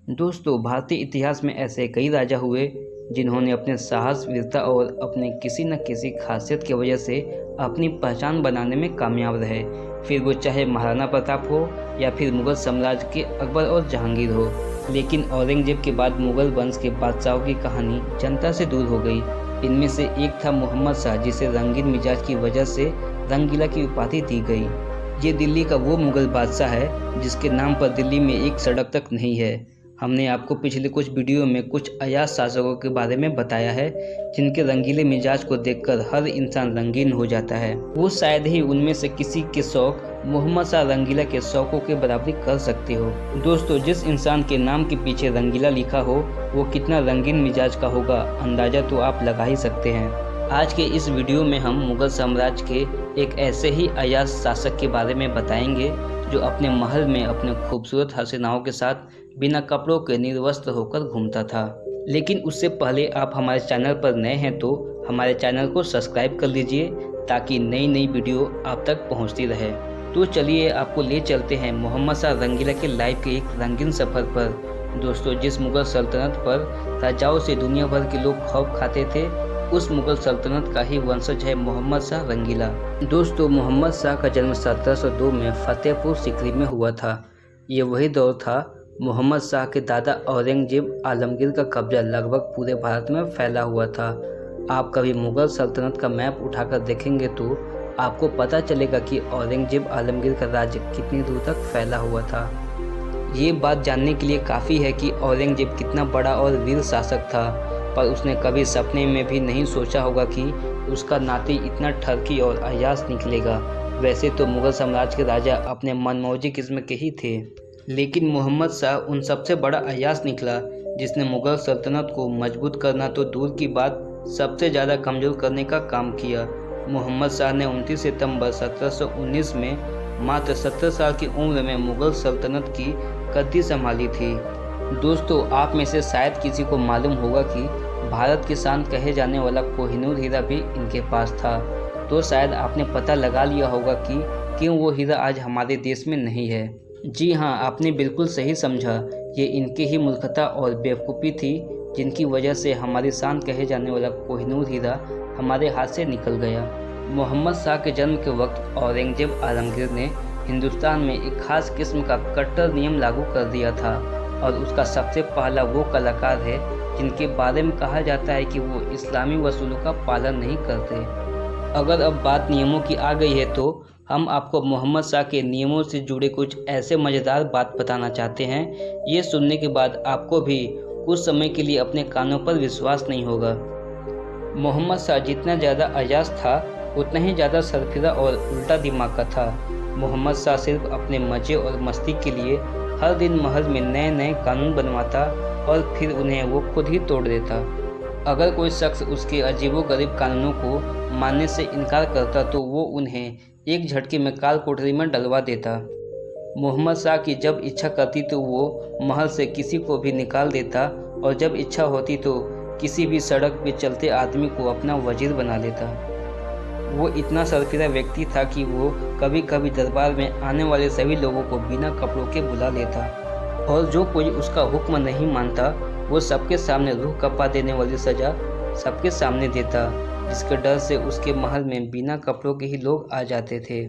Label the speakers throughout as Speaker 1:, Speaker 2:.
Speaker 1: दोस्तों, भारतीय इतिहास में ऐसे कई राजा हुए जिन्होंने अपने साहस, वीरता और अपने किसी न किसी खासियत की वजह से अपनी पहचान बनाने में कामयाब रहे। फिर वो चाहे महाराणा प्रताप हो या फिर मुगल साम्राज्य के अकबर और जहांगीर हो। लेकिन औरंगजेब के बाद मुगल वंश के बादशाहों की कहानी जनता से दूर हो गई। इनमें से एक था मोहम्मद शाह, जिसे रंगीन मिजाज की वजह से रंगीला की उपाधि दी गई। ये दिल्ली का वो मुगल बादशाह है जिसके नाम पर दिल्ली में एक सड़क तक नहीं है। हमने आपको पिछले कुछ वीडियो में कुछ अयाज शासकों के बारे में बताया है जिनके रंगीले मिजाज को देखकर हर इंसान रंगीन हो जाता है। वो शायद ही उनमें से किसी के शौक मोहम्मद शाह रंगीला के शौकों के बराबरी कर सकते हो। दोस्तों, जिस इंसान के नाम के पीछे रंगीला लिखा हो वो कितना रंगीन मिजाज का होगा, अंदाजा तो आप लगा ही सकते हैं। आज के इस वीडियो में हम मुगल साम्राज्य के एक ऐसे ही अयाज शासक के बारे में बताएंगे जो अपने महल में अपने खूबसूरत हसीनाओं के साथ बिना कपड़ों के निर्वस्त्र होकर घूमता था। लेकिन उससे पहले आप हमारे चैनल पर नए हैं तो हमारे चैनल को सब्सक्राइब कर लीजिए ताकि नई नई वीडियो आप तक पहुंचती रहे। तो चलिए आपको ले चलते हैं मोहम्मद शाह रंगीला के लाइफ के एक रंगीन सफ़र पर। दोस्तों, जिस मुगल सल्तनत पर राजाओं से दुनिया भर के लोग खौफ खाते थे, उस मुगल सल्तनत का ही वंशज है मोहम्मद शाह रंगीला। दोस्तों, मोहम्मद शाह का जन्म 1702 में फतेहपुर सीकरी में हुआ था। ये वही दौर था मोहम्मद शाह के दादा औरंगजेब आलमगीर का कब्जा लगभग पूरे भारत में फैला हुआ था। आप कभी मुगल सल्तनत का मैप उठाकर देखेंगे तो आपको पता चलेगा कि औरंगजेब आलमगीर का राज्य कितनी दूर तक फैला हुआ था। ये बात जानने के लिए काफ़ी है कि औरंगजेब कितना बड़ा और वीर शासक था, पर उसने कभी सपने में भी नहीं सोचा होगा कि उसका नाती इतना ठरकी और अयास निकलेगा। वैसे तो मुगल साम्राज्य के राजा अपने मनमौजी किस्म के ही थे, लेकिन मोहम्मद शाह उन सबसे बड़ा अयास निकला जिसने मुगल सल्तनत को मजबूत करना तो दूर की बात सबसे ज़्यादा कमज़ोर करने का काम किया। मोहम्मद शाह ने 29 सितंबर 1719 में मात्र 17 साल की उम्र में मुगल सल्तनत की गद्दी संभाली थी। दोस्तों, आप में से शायद किसी को मालूम होगा कि भारत की शान कहे जाने वाला कोहिनूर हीरा भी इनके पास था। तो शायद आपने पता लगा लिया होगा कि क्यों वो हीरा आज हमारे देश में नहीं है। जी हाँ, आपने बिल्कुल सही समझा। ये इनके ही मूर्खता और बेवकूफ़ी थी जिनकी वजह से हमारी शान कहे जाने वाला कोहिनूर हीरा हमारे हाथ से निकल गया। मोहम्मद शाह के जन्म के वक्त औरंगजेब आलमगीर ने हिंदुस्तान में एक खास किस्म का कट्टर नियम लागू कर दिया था और उसका सबसे पहला वो कलाकार है जिनके बारे में कहा जाता है कि वो इस्लामी वसूलों का पालन नहीं करते। अगर अब बात नियमों की आ गई है तो हम आपको मोहम्मद शाह के नियमों से जुड़े कुछ ऐसे मज़ेदार बात बताना चाहते हैं। ये सुनने के बाद आपको भी कुछ समय के लिए अपने कानों पर विश्वास नहीं होगा। मोहम्मद शाह जितना ज़्यादा अयास था उतना ही ज़्यादा सरफिरा और उल्टा दिमाग का था। मोहम्मद शाह सिर्फ अपने मज़े और मस्ती के लिए हर दिन महल में नए नए कानून बनवाता और फिर उन्हें वो खुद ही तोड़ देता। अगर कोई शख्स उसके अजीबोगरीब कानूनों को मानने से इनकार करता तो वो उन्हें एक झटके में काल कोठरी में डलवा देता। मोहम्मद शाह की जब इच्छा करती तो वो महल से किसी को भी निकाल देता और जब इच्छा होती तो किसी भी सड़क पर चलते आदमी को अपना वजीर बना लेता। वो इतना सरफिरा व्यक्ति था कि वो कभी कभी दरबार में आने वाले सभी लोगों को बिना कपड़ों के बुला लेता और जो कोई उसका हुक्म नहीं मानता वो सबके सामने रूह कपा देने वाली सज़ा सबके सामने देता, जिसके डर से उसके महल में बिना कपड़ों के ही लोग आ जाते थे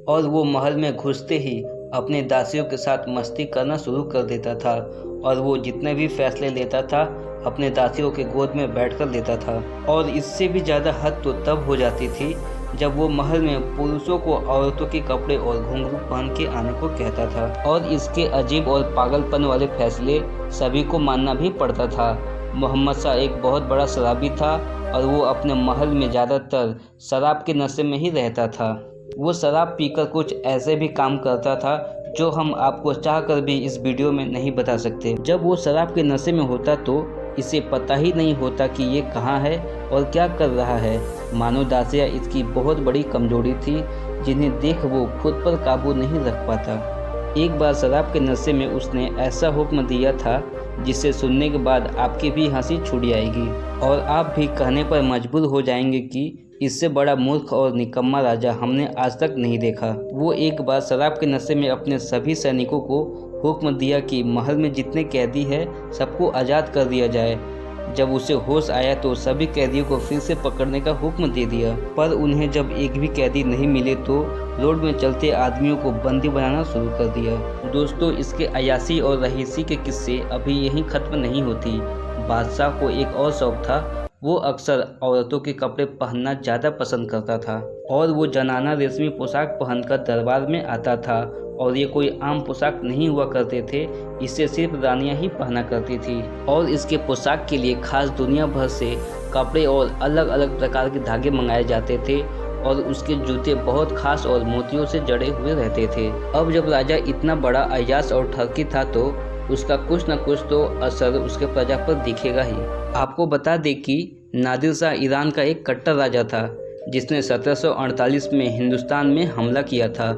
Speaker 1: और वो महल में घुसते ही अपने दासियों के साथ मस्ती करना शुरू कर देता था और वो जितने भी फैसले लेता था अपने दासियों के गोद में बैठकर लेता था। और इससे भी ज़्यादा हद तो तब हो जाती थी जब वो महल में पुरुषों को औरतों के कपड़े और घुंघरू पहन के आने को कहता था और इसके अजीब और पागलपन वाले फैसले सभी को मानना भी पड़ता था। मोहम्मद शाह एक बहुत बड़ा शराबी था और वो अपने महल में ज़्यादातर शराब के नशे में ही रहता था। वो शराब पीकर कुछ ऐसे भी काम करता था जो हम आपको चाहकर भी इस वीडियो में नहीं बता सकते। जब वो शराब के नशे में होता तो इसे पता ही नहीं होता कि ये कहाँ है और क्या कर रहा है। मानो दासियाँ इसकी बहुत बड़ी कमजोरी थी जिन्हें देख वो खुद पर काबू नहीं रख पाता। एक बार शराब के नशे में उसने ऐसा हुक्म दिया था जिसे सुनने के बाद आपकी भी हंसी छूट जाएगी और आप भी कहने पर मजबूर हो जाएंगे कि इससे बड़ा मूर्ख और निकम्मा राजा हमने आज तक नहीं देखा। वो एक बार शराब के नशे में अपने सभी सैनिकों को हुक्म दिया कि महल में जितने कैदी हैं सबको आज़ाद कर दिया जाए। जब उसे होश आया तो सभी कैदियों को फिर से पकड़ने का हुक्म दे दिया, पर उन्हें जब एक भी कैदी नहीं मिले तो रोड में चलते आदमियों को बंदी बनाना शुरू कर दिया। दोस्तों, इसके अयाशी और रहीसी के किस्से अभी यहीं ख़त्म नहीं होती। बादशाह को एक और शौक था, वो अक्सर औरतों के कपड़े पहनना ज़्यादा पसंद करता था और वो जनाना रेशमी पोशाक पहनकर दरबार में आता था। और ये कोई आम पोशाक नहीं हुआ करते थे, इसे सिर्फ रानियां ही पहना करती थी और इसके पोशाक के लिए खास दुनिया भर से कपड़े और अलग अलग प्रकार के धागे मंगाए जाते थे और उसके जूते बहुत खास और मोतियों से जड़े हुए रहते थे। अब जब राजा इतना बड़ा अय्याश और ठगी था तो उसका कुछ न कुछ तो असर उसके प्रजा पर दिखेगा ही। आपको बता दें कि नादिर शाह ईरान का एक कट्टर राजा था जिसने 1748 में हिंदुस्तान में हमला किया था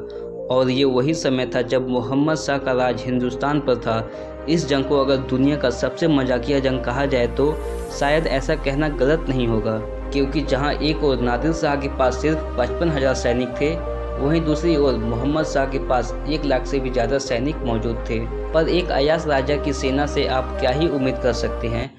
Speaker 1: और ये वही समय था जब मोहम्मद शाह का राज हिंदुस्तान पर था। इस जंग को अगर दुनिया का सबसे मजाकिया जंग कहा जाए तो शायद ऐसा कहना गलत नहीं होगा, क्योंकि जहां एक ओर नादिर शाह के पास सिर्फ 55,000 सैनिक थे, वहीं दूसरी ओर मोहम्मद शाह के पास 1 लाख से भी ज़्यादा सैनिक मौजूद थे। पर एक अय्याश राजा की सेना से आप क्या ही उम्मीद कर सकते हैं।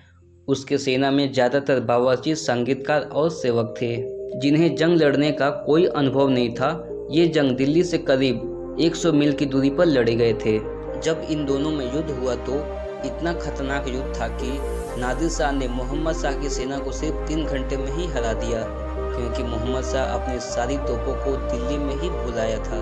Speaker 1: उसके सेना में ज़्यादातर बावर्ची, संगीतकार और सेवक थे जिन्हें जंग लड़ने का कोई अनुभव नहीं था। ये जंग दिल्ली से करीब 100 मील की दूरी पर लड़े गए थे। जब इन दोनों में युद्ध हुआ तो इतना खतरनाक युद्ध था कि नादिर शाह ने मोहम्मद शाह की सेना को सिर्फ 3 घंटे में ही हरा दिया, क्योंकि मोहम्मद शाह अपनी सारी तोपों को दिल्ली में ही भुलाया था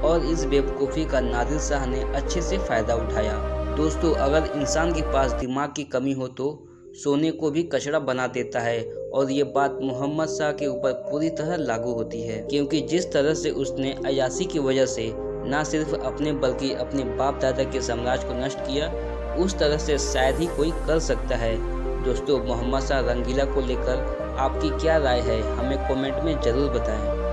Speaker 1: और इस बेवकूफ़ी का नादिर शाह ने अच्छे से फ़ायदा उठाया। दोस्तों, अगर इंसान के पास दिमाग की कमी हो तो सोने को भी कचरा बना देता है और ये बात मोहम्मद शाह के ऊपर पूरी तरह लागू होती है, क्योंकि जिस तरह से उसने अय्याशी की वजह से न सिर्फ अपने बल्कि अपने बाप दादा के साम्राज्य को नष्ट किया, उस तरह से शायद ही कोई कर सकता है। दोस्तों, मोहम्मद शाह रंगीला को लेकर आपकी क्या राय है, हमें कमेंट में ज़रूर बताएं।